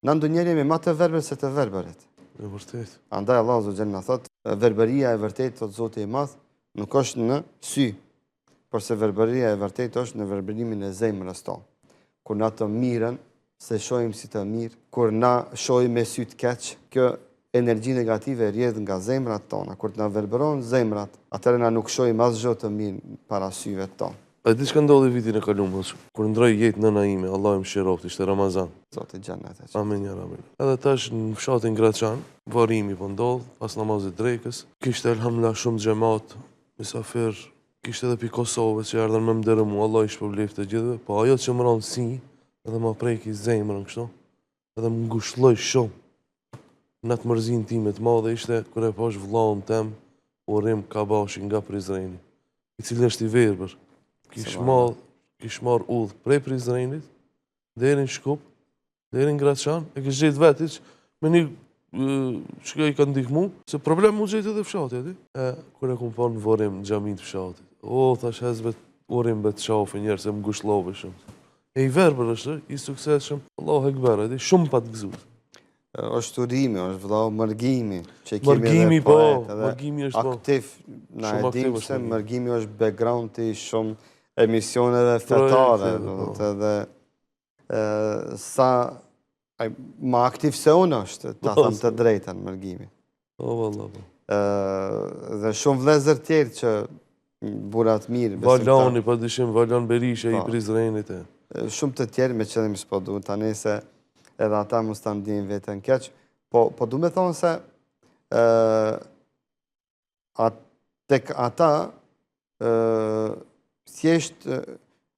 Na ndonjëherë jemi më të verbër se të verbërit. E vërtet. Andaj Allah Azza na thot, verbëria e vërtet, thot Zoti i Madh, nuk është në sy, por se verbëria e vërtet është në verbërimin e zemrës tonë. Kur na të mirën, se shohim si të mirë, kur na shohim me sy të keq, kjo energji negative rjedh nga zemrat tona. Kur të na verbëron zemrat, atëherë na nuk shohim asgjë të mirë para syve tonë. A di çka ndodhi vitin e kaluar, kur ndroi jetë nëna ime, Allah më mëshiroft, ishte Ramazan. Zoti xhennet. Amin ya Rabbi. Edhe tash në fshatin Graçan, varrimi po ndodh pas namazit drekës. Kishte elhamdullah shumë xhamat, mysafir, kishte edhe pi Kosovës që erdhën më ndërmu, Allah i shpërbleft të gjithëve, po ajo që më ranë si, edhe më preki zemrën kështu, edhe më ngushëlloj shumë. Në të mërzin time të madhe ishte kur e pash vllaun tem Urim Kabashi nga Prizreni, i cili është i verbër. Kish marr udhë prej Prizrenit deri në Shkup, deri në Graçan, e kish gjetë vetë me një që i ka ndihmu, se problem mu gjetë edhe fshati, ati. Kur e kum pa në Vorim në xhamin të fshatit. Thash hezbet Urim bet qafe njerë se më ngushllove shumë. E i verbër është, i suksesshëm, Allahu Ekber, ati, shumë pa të gëzut. është urimi, është vëllau mërgimi. Mërgimi po, mërgimi është po. Aktiv, na e dim se mërgimi është background të shumë emisioneve fetare, edhe sa ma aktiv se unë është, ta tham të drejtën mërgimi. Dhe shumë vlezër tjerë që burat mirë. Valani, pa dyshim, Valan Berisha i Prizrenit e. Shumë të tjerë me qëllim s'po du, tani se edhe ata mos ta ndjejnë veten keq, po du me thonë se tek ata thjesht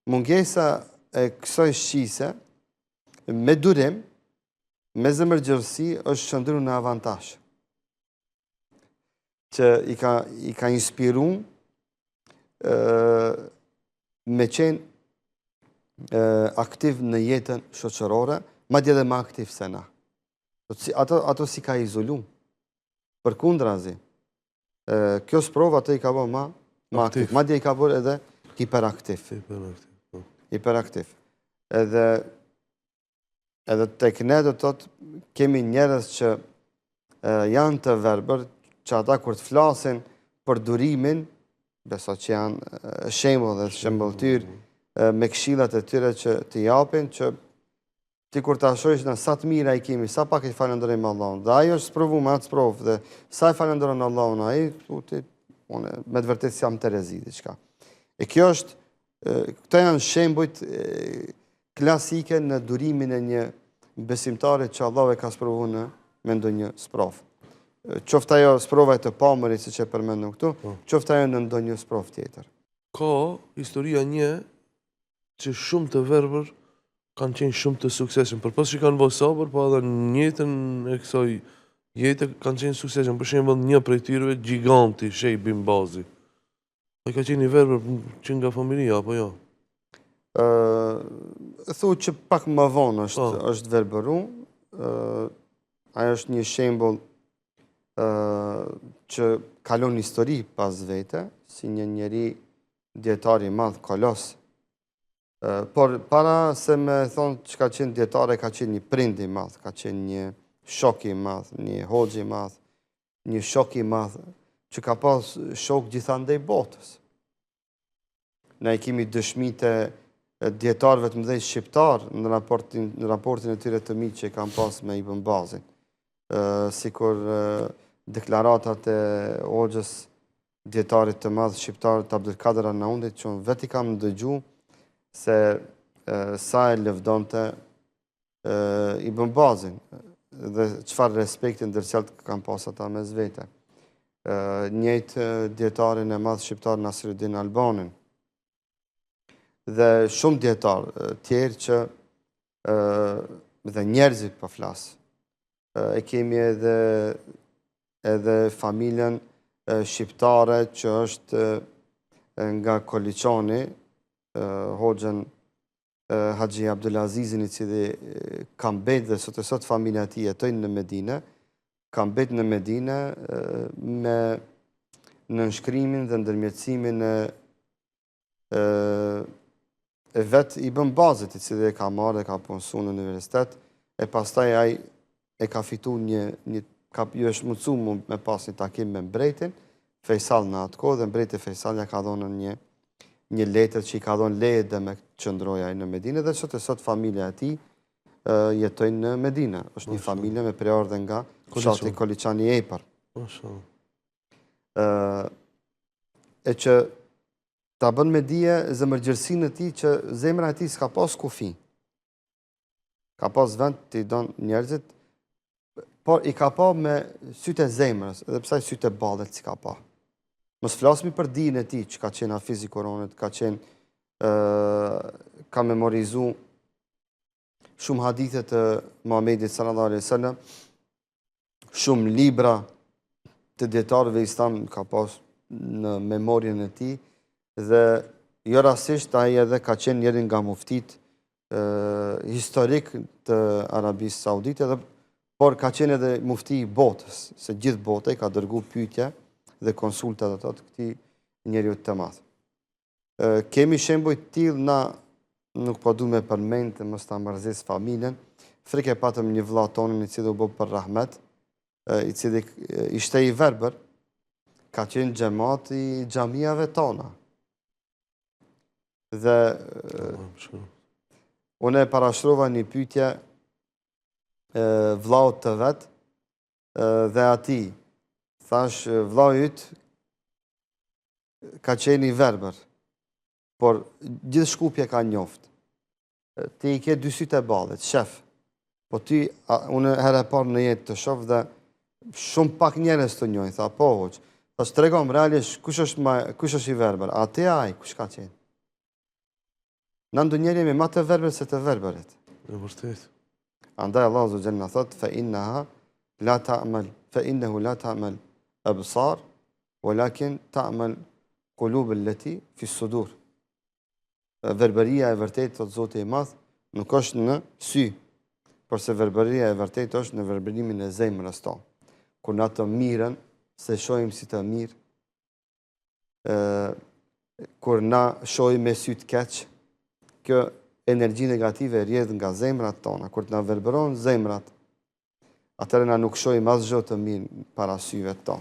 mungesa e kësaj shqise me durim, me zemërgjërsi është shëndru në avantazh. Që i ka inspiru me qenë aktiv në jetën shoqërore, madje edhe më aktiv se na. Ato si ka izolu. Përkundrazi, kjo sprova ato i ka bërë më aktiv. Madje i ka bërë edhe hiperaktiv. Hiperaktiv. Edhe tek ne do të thotë kemi njerëz që janë të verbër, që ata kur të flasin për durimin, beso që janë shembull dhe shembulltyr me këshillat e tyre që të japin, që ti kur ta shohësh në sa të mira i kemi, sa pak i falenderojmë Allahun. Dhe ajo është sprovu me atë sprovë, dhe sa i falenderon Allahun ai, me të vërtetë si jam Terezi diçka. E kjo është, këto janë shembujt klasike në durimin e një besimtari që Allah e ka sprovu me ndonjë sprovë. Qoftë ajo sprova e të pamërit, siç e përmendëm këtu, qoftë ajo në ndonjë sprovë tjetër. Ka historia një që shumë të verbër kanë qenë shumë të suksesshëm, për pas që kanë bërë sabër, po edhe në jetën e kësaj jete kanë qenë suksesshëm. Për shembull, një prej tyre giganti, Shej Bimbazi. Ai ka qenë i verbër që nga familja, apo jo? Thu që pak më vonë është verbëru. Ai është një shembull që kalon histori pas vete, si një njeri dietar i madh, kolos. Por para se me thonë që ka qenë djetare, ka qenë një prind i madh, ka qenë një shok i madh, një hoxh i madh, një shok i madh, që ka pas shok gjithandej botës. Ne kemi dëshmitë e djetarëve të mëdhenj shqiptar në raportin e tyre të miq që kanë pas me Ibn Bazin. Sikur deklaratat e hoxhës djetarit të madh shqiptar të Abdulkader Arnaundit, që unë vetë i kam dëgju se sa e lëvdonte Ibn Bazin dhe çfarë respekti ndërcjellët kanë pas ata mes vete. Njëjtë djetarin e madh shqiptar Nasiruddin Albanin dhe shumë djetar tjerë që dhe njerëzit po flas. E kemi edhe familjen shqiptare që është nga Koliçani, hoxhën Haxhi Abdulazizin, i cili ka mbet dhe sot familja e tij jetojnë në Medinë, ka mbet në Medinë me nënshkrimin dhe ndërmjetësimin e vet Ibn Bazit, i cili e ka marrë dhe ka punësuar në universitet, e pastaj ai e ka fitu ju është mundësu me pas një takim me mbretin, Fejsal në atë kohë, dhe mbreti Fejsal ja ka dhonë një letër që i ka dhonë leje dhe me qëndroj ai në Medinë, dhe sot familja e tij jetojnë në Medinë. Është një familje me preordhe nga fshati Koliçani Epër. E që ta bën me dije zemërgjërsinë e tij që zemra e tij s'ka pas kufi. Ka pas vend të i donë njerëzit, por i ka pa me sytë e zemrës, edhe pse sytë e ballet si ka pa. Mos flasmi për dijen e tij, që ka qenë hafiz i Kuranit, ka memorizu shumë hadithe të Muhamedit sallallahu alaihi wasallam, shumë libra të dietarëve islam ka pas në memorien e tij, dhe jo rastisht ai edhe ka qenë njëri nga muftit historik të Arabisë Saudite, por ka qenë edhe mufti i botës, se gjithë bota i ka dërgu pyetje dhe konsultat ato të këtij njeriu të madh. Kemi shembuj të tillë, na nuk po du me përmend të mos ta mërzis familjen. Frikë e patëm një vëlla tonin i cili u bë për rahmet, i cili ishte i verbër, ka qenë xhamat i xhamiave tona. Dhe unë e parashtrova një pyetje vllaut të vet, dhe ati thash, vllau yt ka qenë i verbër, por gjithë Shkupje ka njoft. Ti i ke dy sytë e ballit, shef. Po ty, unë herë e parë në jetë të shoh dhe shumë pak njerëz të njohin, tha po hoq. Thash, tregom realisht kush është i verbër, a ti ai, kush ka qenë? Na ndonjëherë jemi më të verbër se të verbërit. E vërtet. Andaj Allahu Azza wa Jalla thot fa innahu la ta'mal absar walakin ta'mal qulub allati fi sudur. Verbëria e vërtetë, thot Zoti i Madh, nuk është në sy, por se verbëria e vërtetë është në verbërimin e zemrës tonë. Kur na të mirën, se shohim si të mirë, kur na shohim me sy të keq, kjo energji negative rjedh nga zemrat tona. Kur të na verbëron zemrat, atëherë na nuk shohim asgjë të mirë para syve tonë.